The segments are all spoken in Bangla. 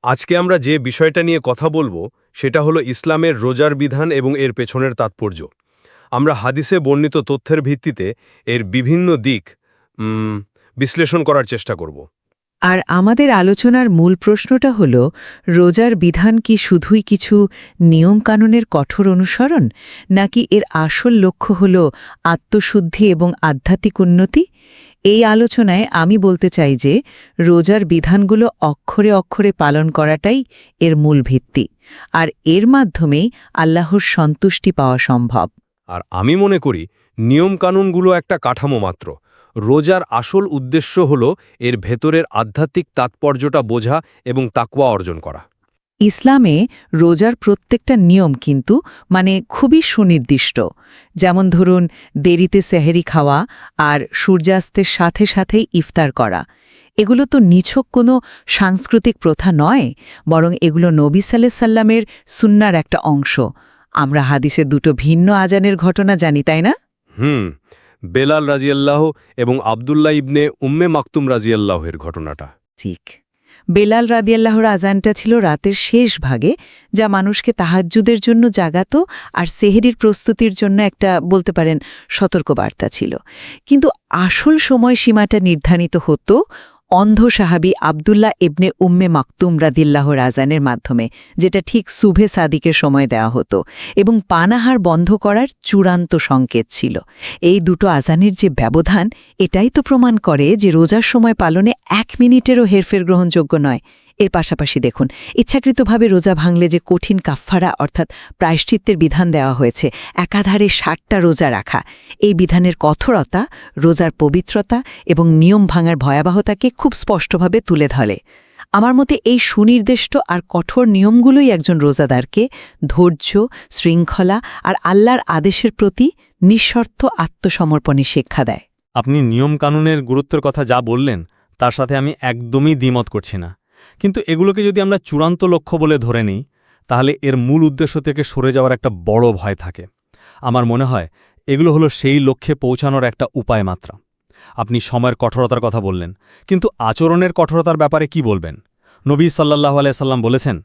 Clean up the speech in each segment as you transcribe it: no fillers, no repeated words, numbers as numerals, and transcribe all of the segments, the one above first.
আজকে আমরা যে বিষয়টা নিয়ে কথা বলবো সেটা হলো ইসলামের রোজার বিধান এবং এর পেছনের তাৎপর্য। আমরা হাদিসে বর্ণিত তথ্যের ভিত্তিতে এর বিভিন্ন দিক বিশ্লেষণ করার চেষ্টা করব। আর আমাদের আলোচনার মূল প্রশ্নটা হল, রোজার বিধান কি শুধুই কিছু নিয়মকানুনের কঠোর অনুসরণ, নাকি এর আসল লক্ষ্য হল আত্মশুদ্ধি এবং আধ্যাত্মিক উন্নতি? এই আলোচনায় আমি বলতে চাই যে রোজার বিধানগুলো অক্ষরে অক্ষরে পালন করাটাই এর মূল ভিত্তি, আর এর মাধ্যমেই আল্লাহর সন্তুষ্টি পাওয়া সম্ভব। আর আমি মনে করি নিয়মকানুনগুলো একটা কাঠামো মাত্র। রোজার আসল উদ্দেশ্য হল এর ভেতরের আধ্যাত্মিক তাৎপর্যটা বোঝা এবং তাকওয়া অর্জন করা। ইসলামে রোজার প্রত্যেকটা নিয়ম কিন্তু খুবই সুনির্দিষ্ট। যেমন ধরুন, দেরিতে সেহরি খাওয়া আর সূর্যাস্তের সাথে সাথেই ইফতার করা। এগুলো তো নিছক কোনো সাংস্কৃতিক প্রথা নয়, বরং এগুলো নবী সাল্লামের সুন্নার একটা অংশ। আমরা হাদিসে দুটো ভিন্ন আজানের ঘটনা জানি, তাই না? বেলাল রাজিয়াল্লাহ এবং আবদুল্লাহ ইবনে উম্মে মাকতুম রাজিয়াল্লাহের ঘটনাটা ঠিক। বেলাল রাদিয়াল্লাহর আজানটা ছিল রাতের শেষ ভাগে, যা মানুষকে তাহাজ্জুদের জন্য জাগাতো আর সেহরির প্রস্তুতির জন্য একটা, বলতে পারেন, সতর্কবার্তা ছিল। কিন্তু আসল সময়সীমাটা নির্ধারিত হতো অন্ধ সাহাবী আবদুল্লাহ ইবনে উম্মে মাকতুম রাদিয়াল্লাহর আজানের মাধ্যমে, যেটা ঠিক সুবহে সাদিকের সময় দেওয়া হতো এবং পানাহার বন্ধ করার চূড়ান্ত সংকেত ছিল। এই দুটো আজানের যে ব্যবধান, এটাই তো প্রমাণ করে যে রোজার সময় পালনে 1 মিনিটেরও হেরফের গ্রহণযোগ্য নয়। এর পাশাপাশি দেখুন, ইচ্ছাকৃতভাবে রোজা ভাঙলে যে কঠিন কাফফারা অর্থাৎ প্রায়শ্চিত্তের বিধান দেওয়া হয়েছে, একাধারে 60টা রোজা রাখা, এই বিধানের কঠোরতা, রোজার পবিত্রতা এবং নিয়ম ভাঙার ভয়াবহতাকে খুব স্পষ্টভাবে তুলে ধরে। আমার মতে এই সুনির্দিষ্ট আর কঠোর নিয়মগুলোই একজন রোজাদারকে ধৈর্য, শৃঙ্খলা আর আল্লাহর আদেশের প্রতি নিঃশর্ত আত্মসমর্পণের শিক্ষা দেয়। আপনি নিয়মকানুনের গুরুত্বের কথা যা বললেন, তার সাথে আমি একদমই দ্বিমত করছি না। কিন্তু এগুলোকে যদি আমরা চূড়ান্ত লক্ষ্য বলে ধরে নিই, তাহলে এর মূল উদ্দেশ্য থেকে সরে যাওয়ার একটা বড় ভয় থাকে। আমার মনে হয় এগুলো হলো সেই লক্ষ্যে পৌঁছানোর একটা উপায় মাত্র। আপনি সময়ের কঠোরতার কথা বললেন, কিন্তু আচরণের কঠোরতার ব্যাপারে কি বলবেন? নবী সাল্লাল্লাহু আলাইহি সাল্লাম বলেছেন,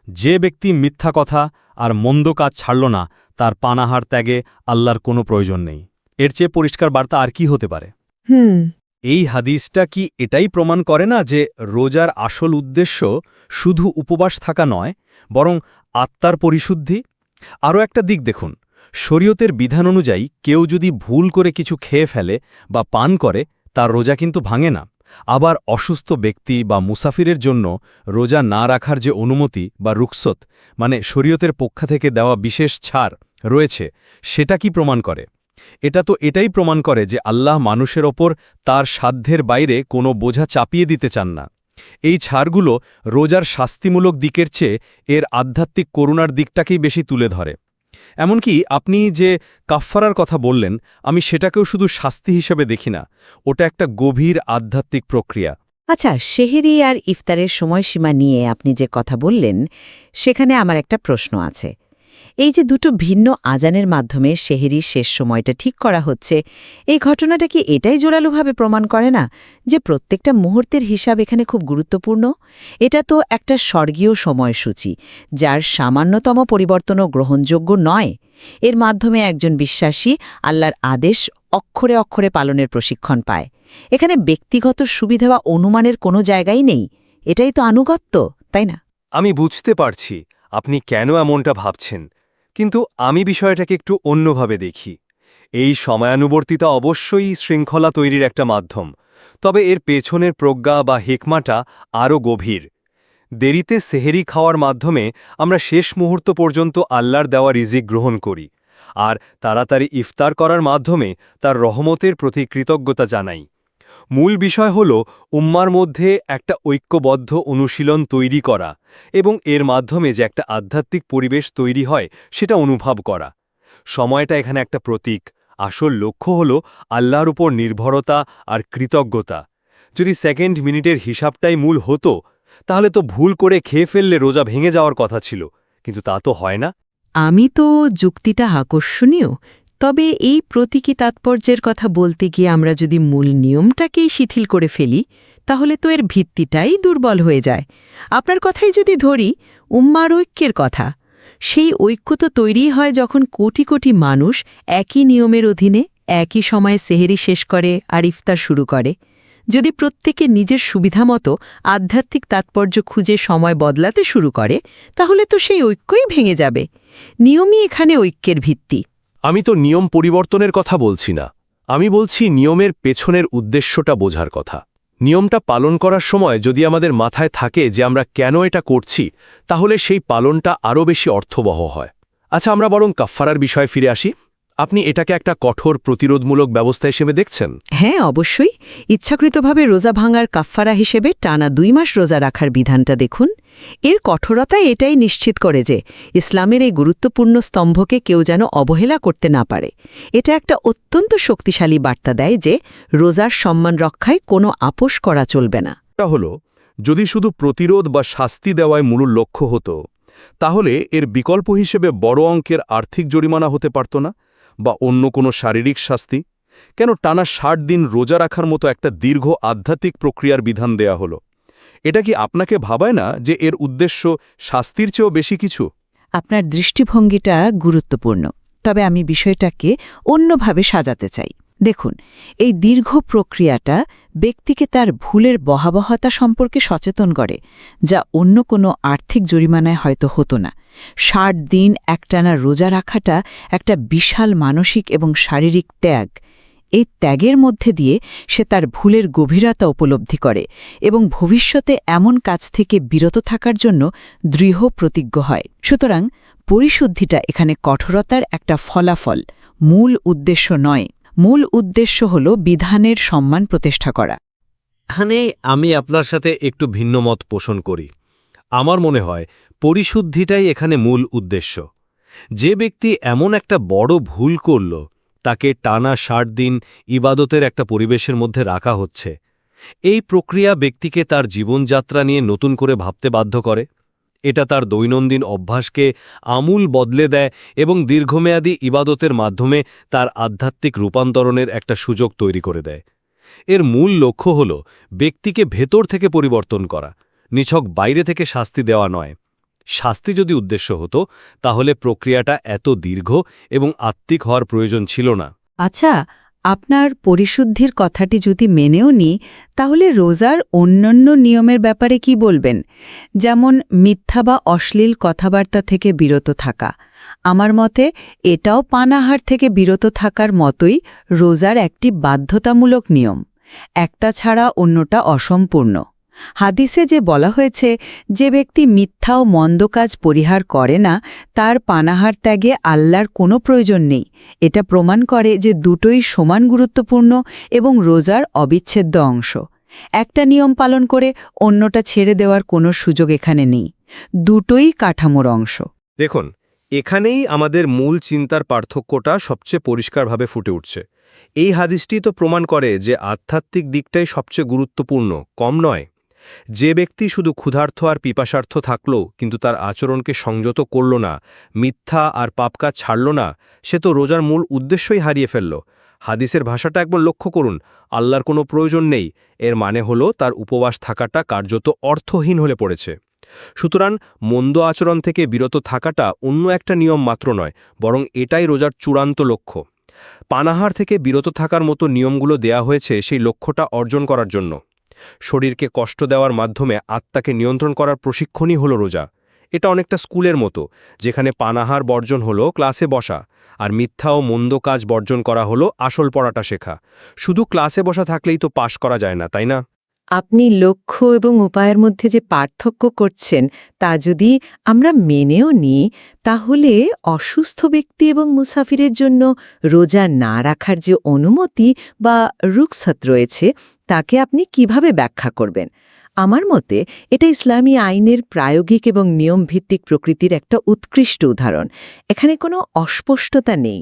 যে ব্যক্তি মিথ্যা কথা আর মন্দ কাজ ছাড়ল না, তার পানাহার ত্যাগে আল্লাহর কোনো প্রয়োজন নেই। এর চেয়ে পরিষ্কার বার্তা আর কি হতে পারে? এই হাদিসটা কি এটাই প্রমাণ করে না যে রোজার আসল উদ্দেশ্য শুধু উপবাস থাকা নয়, বরং আত্মার পরিশুদ্ধি? আরও একটা দিক দেখুন, শরীয়তের বিধান অনুযায়ী কেউ যদি ভুল করে কিছু খেয়ে ফেলে বা পান করে, তার রোজা কিন্তু ভাঙে না। আবার অসুস্থ ব্যক্তি বা মুসাফিরের জন্য রোজা না রাখার যে অনুমতি বা রুখসত, শরীয়তের পক্ষ থেকে দেওয়া বিশেষ ছাড় রয়েছে, সেটা কি প্রমাণ করে? এটা তো এটাই প্রমাণ করে যে আল্লাহ মানুষের ওপর তার সাধ্যের বাইরে কোনো বোঝা চাপিয়ে দিতে চান না। এই ছাড়গুলো রোজার শাস্তিমূলক দিকের চেয়ে এর আধ্যাত্মিক করুণার দিকটাকেই বেশি তুলে ধরে। এমনকি আপনি যে কাফফারার কথা বললেন, আমি সেটাকেও শুধু শাস্তি হিসেবে দেখি না, ওটা একটা গভীর আধ্যাত্মিক প্রক্রিয়া। আচ্ছা, সেহরি আর ইফতারের সময়সীমা নিয়ে আপনি যে কথা বললেন, সেখানে আমার একটা প্রশ্ন আছে। এই যে দুটো ভিন্ন আজানের মাধ্যমে সেহরির শেষ সময়টা ঠিক করা হচ্ছে, এই ঘটনাটা কি এটাই জোরালোভাবে প্রমাণ করে না যে প্রত্যেকটা মুহূর্তের হিসাব এখানে খুব গুরুত্বপূর্ণ? এটা তো একটা স্বর্গীয় সময়সূচি, যার সামান্যতম পরিবর্তনও গ্রহণযোগ্য নয়। এর মাধ্যমে একজন বিশ্বাসী আল্লাহর আদেশ অক্ষরে অক্ষরে পালনের প্রশিক্ষণ পায়। এখানে ব্যক্তিগত সুবিধা বা অনুমানের কোনো জায়গাই নেই। এটাই তো আনুগত্য, তাই না? আমি বুঝতে পারছি আপনি কেন এমনটা ভাবছেন, কিন্তু আমি বিষয়টাকে একটু অন্যভাবে দেখি। এই সময়ানুবর্তিতা অবশ্যই শৃঙ্খলা তৈরির একটা মাধ্যম, তবে এর পেছনের প্রজ্ঞা বা হিকমাটা আরও গভীর। দেরিতে সেহরি খাওয়ার মাধ্যমে আমরা শেষ মুহূর্ত পর্যন্ত আল্লাহর দেওয়া রিজিক গ্রহণ করি, আর তাড়াতাড়ি ইফতার করার মাধ্যমে তার রহমতের প্রতি কৃতজ্ঞতা জানাই। মূল বিষয় হল উম্মার মধ্যে একটা ঐক্যবদ্ধ অনুশীলন তৈরি করা এবং এর মাধ্যমে যে একটা আধ্যাত্মিক পরিবেশ তৈরি হয় সেটা অনুভব করা। সময়টা এখানে একটা প্রতীক, আসল লক্ষ্য হল আল্লাহর উপর নির্ভরতা আর কৃতজ্ঞতা। যদি সেকেন্ড মিনিটের হিসাবটাই মূল হতো, তাহলে তো ভুল করে খেয়ে ফেললে রোজা ভেঙে যাওয়ার কথা ছিল, কিন্তু তা তো হয় না। আমি তো যুক্তিটা আকর্ষণীয়, তবে এই প্রতীকী তাৎপর্যের কথা বলতে গিয়ে আমরা যদি মূল নিয়মটাকেই শিথিল করে ফেলি, তাহলে তো এর ভিত্তিটাই দুর্বল হয়ে যায়। আপনার কথাই যদি ধরি উম্মার ঐক্যের কথা, সেই ঐক্য তো তৈরি হয় যখন কোটি কোটি মানুষ একই নিয়মের অধীনে একই সময়ে সেহেরি শেষ করে আর ইফতার শুরু করে। যদি প্রত্যেকে নিজের সুবিধামতো আধ্যাত্মিক তাৎপর্য খুঁজে সময় বদলাতে শুরু করে, তাহলে তো সেই ঐক্যই ভেঙে যাবে। নিয়মই এখানে ঐক্যের ভিত্তি। আমি তো নিয়ম পরিবর্তনের কথা বলছি না, আমি বলছি নিয়মের পেছনের উদ্দেশ্যটা বোঝার কথা। নিয়মটা পালন করার সময় যদি আমাদের মাথায় থাকে যে আমরা কেন এটা করছি, তাহলে সেই পালনটা আরও বেশি অর্থবহ হয়। আচ্ছা, আমরা বরং কাফফারার বিষয়ে ফিরে আসি। আপনি এটাকে একটা কঠোর প্রতিরোধমূলক ব্যবস্থা হিসেবে দেখছেন? হ্যাঁ, অবশ্যই। ইচ্ছাকৃতভাবে রোজা ভাঙার কাফফারা হিসেবে টানা 2 মাস রোজা রাখার বিধানটা দেখুন। এর কঠোরতা এটাই নিশ্চিত করে যে ইসলামের এই গুরুত্বপূর্ণ স্তম্ভকে কেউ যেন অবহেলা করতে না পারে। এটা একটা অত্যন্ত শক্তিশালী বার্তা দেয় যে রোজার সম্মান রক্ষায় কোনো আপোষ করা চলবে না। এটা হলো, যদি শুধু প্রতিরোধ বা শাস্তি দেওয়ায় মূল লক্ষ্য হতো, তাহলে এর বিকল্প হিসেবে বড় অঙ্কের আর্থিক জরিমানা হতে পারত না, বা অন্য কোনো শারীরিক শাস্তি। কেন টানা 60 দিন রোজা রাখার মতো একটা দীর্ঘ আধ্যাত্মিক প্রক্রিয়ার বিধান দেয়া হলো? এটা কি আপনাকে ভাবায় না যে এর উদ্দেশ্য শাস্তির চেয়েও বেশি কিছু? আপনার দৃষ্টিভঙ্গিটা গুরুত্বপূর্ণ, তবে আমি বিষয়টাকে অন্যভাবে সাজাতে চাই। দেখুন, এই দীর্ঘ প্রক্রিয়াটা ব্যক্তিকে তার ভুলের বহাবহতা সম্পর্কে সচেতন করে, যা অন্য কোনো আর্থিক জরিমানায় হয়তো হতো না। 60 দিন একটানা রোজা রাখাটা একটা বিশাল মানসিক এবং শারীরিক ত্যাগ। এই ত্যাগের মধ্যে দিয়ে সে তার ভুলের গভীরতা উপলব্ধি করে এবং ভবিষ্যতে এমন কাজ থেকে বিরত থাকার জন্য দৃঢ় প্রতিজ্ঞ হয়। সুতরাং পরিশুদ্ধিটা এখানে কঠোরতার একটা ফলাফল, মূল উদ্দেশ্য নয়। মূল উদ্দেশ্য হল বিধানের সম্মান প্রতিষ্ঠা করা। এখানে আমি আপনার সাথে একটু ভিন্ন মত পোষণ করি। আমার মনে হয় পরিশুদ্ধিটাই এখানে মূল উদ্দেশ্য। যে ব্যক্তি এমন একটা বড় ভুল করল, তাকে টানা 60 দিন ইবাদতের একটা পরিবেশের মধ্যে রাখা হচ্ছে। এই প্রক্রিয়া ব্যক্তিকে তার জীবনযাত্রা নিয়ে নতুন করে ভাবতে বাধ্য করে। এটা তার দৈনন্দিন অভ্যাসকে আমূল বদলে দেয় এবং দীর্ঘমেয়াদী ইবাদতের মাধ্যমে তার আধ্যাত্মিক রূপান্তরণের একটা সুযোগ তৈরি করে দেয়। এর মূল লক্ষ্য হল ব্যক্তিকে ভেতর থেকে পরিবর্তন করা, নিছক বাইরে থেকে শাস্তি দেওয়া নয়। শাস্তি যদি উদ্দেশ্য হতো, তাহলে প্রক্রিয়াটা এত দীর্ঘ এবং আত্মিক হওয়ার প্রয়োজন ছিল না। আচ্ছা, আপনার পরিশুদ্ধির কথাটি যদি মেনেও নিই, তাহলে রোজার অন্যান্য নিয়মের ব্যাপারে কি বলবেন? যেমন মিথ্যা বা অশ্লীল কথাবার্তা থেকে বিরত থাকা। আমার মতে এটাও পানাহার থেকে বিরত থাকার মতোই রোজার একটি বাধ্যতামূলক নিয়ম। একটা ছাড়া অন্যটা অসম্পূর্ণ। হাদিসে যে বলা হয়েছে, যে ব্যক্তি মিথ্যা ও মন্দ কাজ পরিহার করে না, তার পানাহার ত্যাগে আল্লাহর কোনো প্রয়োজন নেই। এটা প্রমাণ করে যে দুটোই সমান গুরুত্বপূর্ণ এবং রোজার অবিচ্ছেদ্য অংশ। একটা নিয়ম পালন করে অন্যটা ছেড়ে দেওয়ার কোনো সুযোগ এখানে নেই। দুটোই কাঠামোর অংশ। দেখুন, এখানেই আমাদের মূল চিন্তার পার্থক্যটা সবচেয়ে পরিষ্কারভাবে ফুটে উঠছে। এই হাদিসটি তো প্রমাণ করে যে আধ্যাত্মিক দিকটাই সবচেয়ে গুরুত্বপূর্ণ, কম নয়। যে ব্যক্তি শুধু ক্ষুধার্থ আর পিপাসার্থ থাকল কিন্তু তার আচরণকে সংযত করল না, মিথ্যা আর পাপকাজ ছাড়ল না, সে তো রোজার মূল উদ্দেশ্যই হারিয়ে ফেলল। হাদিসের ভাষাটা একবার লক্ষ্য করুন, আল্লাহর কোনো প্রয়োজন নেই, এর মানে হলো তার উপবাস থাকাটা কার্যত অর্থহীন হলে পড়েছে। সুতরাং মন্দ আচরণ থেকে বিরত থাকাটা অন্য একটা নিয়ম মাত্র নয়, বরং এটাই রোজার চূড়ান্ত লক্ষ্য। পানাহার থেকে বিরত থাকার মতো নিয়মগুলো দেয়া হয়েছে সেই লক্ষ্যটা অর্জন করার জন্য। শরীরকে কষ্ট দেওয়ার মাধ্যমে আত্মাকে নিয়ন্ত্রণ করার প্রশিক্ষণই হলো রোজা। এটা অনেকটা স্কুলের মতো, যেখানে পানাহার বর্জন হলো ক্লাসে বসা, আর মিথ্যা ও মন্দ কাজ বর্জন করা হলো আসল পড়াটা শেখা। শুধু ক্লাসে বসা থাকলেই তো পাশ করা যায় না, তাই না? আপনি লক্ষ্য এবং উপায়ের মধ্যে যে পার্থক্য করছেন, তা যদি আমরা মেনেও নিই, তাহলে অসুস্থ ব্যক্তি এবং মুসাফিরের জন্য রোজা না রাখার যে অনুমতি বা রুখসত রয়েছে, তাকে আপনি কিভাবে ব্যাখ্যা করবেন? আমার মতে এটা ইসলামী আইনের প্রায়োগিক এবং নিয়মভিত্তিক প্রকৃতির একটা উৎকৃষ্ট উদাহরণ। এখানে কোনো অস্পষ্টতা নেই।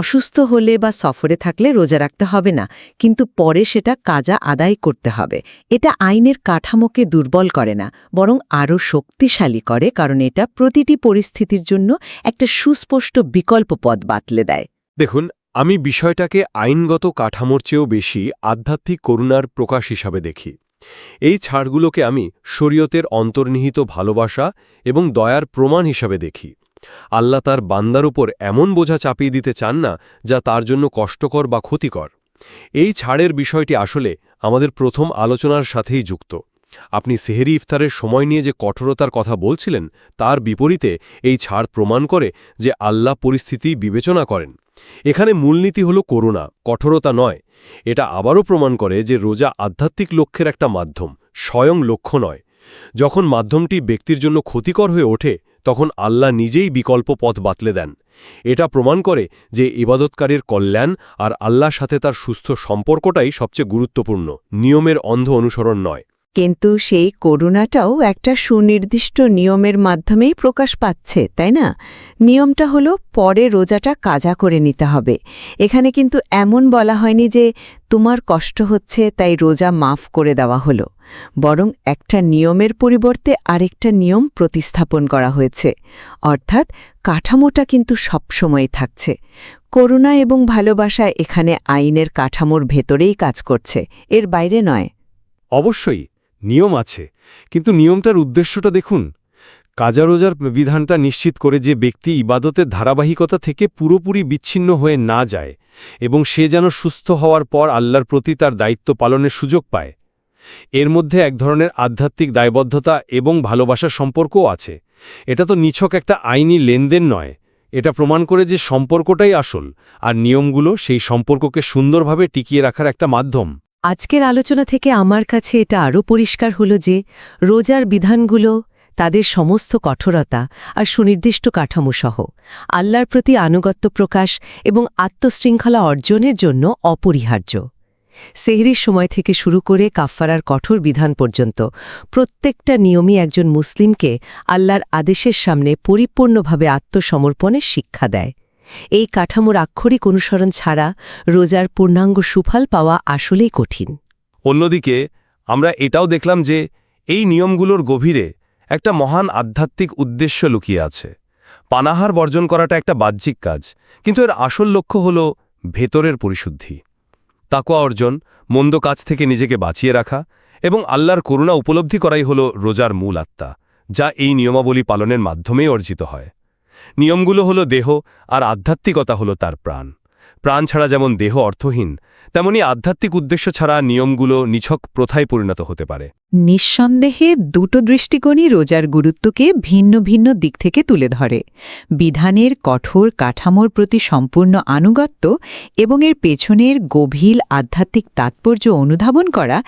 অসুস্থ হলে বা সফরে থাকলে রোজা রাখতে হবে না, কিন্তু পরে সেটা কাজা আদায় করতে হবে। এটা আইনের কাঠামোকে দুর্বল করে না, বরং আরও শক্তিশালী করে, কারণ এটা প্রতিটি পরিস্থিতির জন্য একটা সুস্পষ্ট বিকল্প পথ বাতলে দেয়। দেখুন, আমি বিষয়টাকে আইনগত কাঠামোর চেয়েও বেশি আধ্যাত্মিক করুণার প্রকাশ হিসাবে দেখি। এই ছাড়গুলোকে আমি শরীয়তের অন্তর্নিহিত ভালোবাসা এবং দয়ার প্রমাণ হিসাবে দেখি। আল্লাহ তার বান্দার উপর এমন বোঝা চাপিয়ে দিতে চান না যা তার জন্য কষ্টকর বা ক্ষতিকর। এই ছাড়ের বিষয়টি আসলে আমাদের প্রথম আলোচনার সাথেই যুক্ত। আপনি সেহরি ইফতারের সময় নিয়ে যে কঠোরতার কথা বলছিলেন তার বিপরীতে এই ছাড় প্রমাণ করে যে আল্লাহ পরিস্থিতি বিবেচনা করেন। এখানে মূলনীতি হল করুণা, কঠোরতা নয়। এটা আবারও প্রমাণ করে যে রোজা আধ্যাত্মিক লক্ষ্যের একটা মাধ্যম, স্বয়ং লক্ষ্য নয়। যখন মাধ্যমটি ব্যক্তির জন্য ক্ষতিকর হয়ে ওঠে তখন আল্লাহ নিজেই বিকল্প পথ বাতলে দেন। এটা প্রমাণ করে যে ইবাদতকারীর কল্যাণ আর আল্লাহর সাথে তার সুস্থ সম্পর্কটাই সবচেয়ে গুরুত্বপূর্ণ, নিয়মের অন্ধ অনুসরণ নয়। কিন্তু সেই করুণাটাও একটা সুনির্দিষ্ট নিয়মের মাধ্যমেই প্রকাশ পাচ্ছে, তাই না? নিয়মটা হলো পরে রোজাটা কাজা করে নিতে হবে। এখানে কিন্তু এমন বলা হয়নি যে তোমার কষ্ট হচ্ছে তাই রোজা মাফ করে দেওয়া হলো, বরং একটা নিয়মের পরিবর্তে আরেকটা নিয়ম প্রতিস্থাপন করা হয়েছে। অর্থাৎ কাঠামোটা কিন্তু সবসময় থাকছে। করুণা এবং ভালোবাসা এখানে আইনের কাঠামোর ভেতরেই কাজ করছে, এর বাইরে নয়। অবশ্যই নিয়ম আছে, কিন্তু নিয়মটার উদ্দেশ্যটা দেখুন। কাজা রোজার বিধানটা নিশ্চিত করে যে ব্যক্তি ইবাদতের ধারাবাহিকতা থেকে পুরোপুরি বিচ্ছিন্ন হয়ে না যায় এবং সে যেন সুস্থ হওয়ার পর আল্লাহর প্রতি তার দায়িত্ব পালনের সুযোগ পায়। এর মধ্যে এক ধরনের আধ্যাত্মিক দায়বদ্ধতা এবং ভালোবাসার সম্পর্কও আছে। এটা তো নিছক একটা আইনি লেনদেন নয়, এটা প্রমাণ করে যে সম্পর্কটাই আসল, আর নিয়মগুলো সেই সম্পর্ককে সুন্দরভাবে টিকিয়ে রাখার একটা মাধ্যম। আজকের আলোচনা থেকে আমার কাছে এটা আরও পরিষ্কার হল যে রোজার বিধানগুলো তাদের সমস্ত কঠোরতা আর সুনির্দিষ্ট কাঠামো সহ আল্লাহর প্রতি আনুগত্য প্রকাশ এবং আত্মশৃঙ্খলা অর্জনের জন্য অপরিহার্য। সেহরির সময় থেকে শুরু করে কাফফারার কঠোর বিধান পর্যন্ত প্রত্যেকটা নিয়মই একজন মুসলিমকে আল্লাহর আদেশের সামনে পরিপূর্ণভাবে আত্মসমর্পণের শিক্ষা দেয়। এই কাঠামোর আক্ষরিক অনুসরণ ছাড়া রোজার পূর্ণাঙ্গ সুফল পাওয়া আসলেই কঠিন। অন্যদিকে আমরা এটাও দেখলাম যে এই নিয়মগুলোর গভীরে একটা মহান আধ্যাত্মিক উদ্দেশ্য লুকিয়ে আছে। পানাহার বর্জন করাটা একটা বাহ্যিক কাজ, কিন্তু এর আসল লক্ষ্য হল ভেতরের পরিশুদ্ধি, তাকওয়া অর্জন, মন্দ কাজ থেকে নিজেকে বাঁচিয়ে রাখা এবং আল্লাহর করুণা উপলব্ধি করাই হল রোজার মূল আত্মা, যা এই নিয়মাবলী পালনের মাধ্যমেই অর্জিত হয়। নিয়মগুলো হলো দেহ, আর আধ্যাত্মিকতা হলো তার প্রাণ। প্রাণ ছাড়া যেমন দেহ অর্থহীন, তেমনি আধ্যাত্মিক উদ্দেশ্য ছাড়া নিয়মগুলো নিছক প্রথায় পরিণত হতে পারে। নিঃসন্দেহে দুটো দৃষ্টিকোণই রোজার গুরুত্বকে ভিন্ন ভিন্ন দিক থেকে তুলে ধরে। বিধানের কঠোর কাঠামোর প্রতি সম্পূর্ণ আনুগত্য এবং এর পেছনের গভীর আধ্যাত্মিক তাৎপর্য অনুধাবন করা,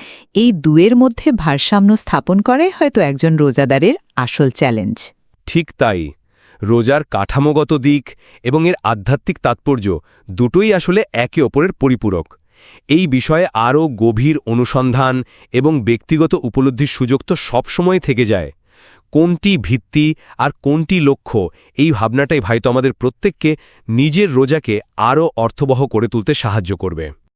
এই দুয়ের মধ্যে ভারসাম্য স্থাপন করাই হয়তো একজন রোজাদারের আসল চ্যালেঞ্জ। ঠিক তাই, রোজার কাঠামোগত দিক এবং এর আধ্যাত্মিক তাৎপর্য দুটোই আসলে একে অপরের পরিপূরক। এই বিষয়ে আরও গভীর অনুসন্ধান এবং ব্যক্তিগত উপলব্ধির সুযোগ তো সবসময় থেকে যায়। কোনটি ভিত্তি আর কোনটি লক্ষ্য, এই ভাবনাটাই হয়তো আমাদের প্রত্যেককে নিজের রোজাকে আরও অর্থবহ করে তুলতে সাহায্য করবে।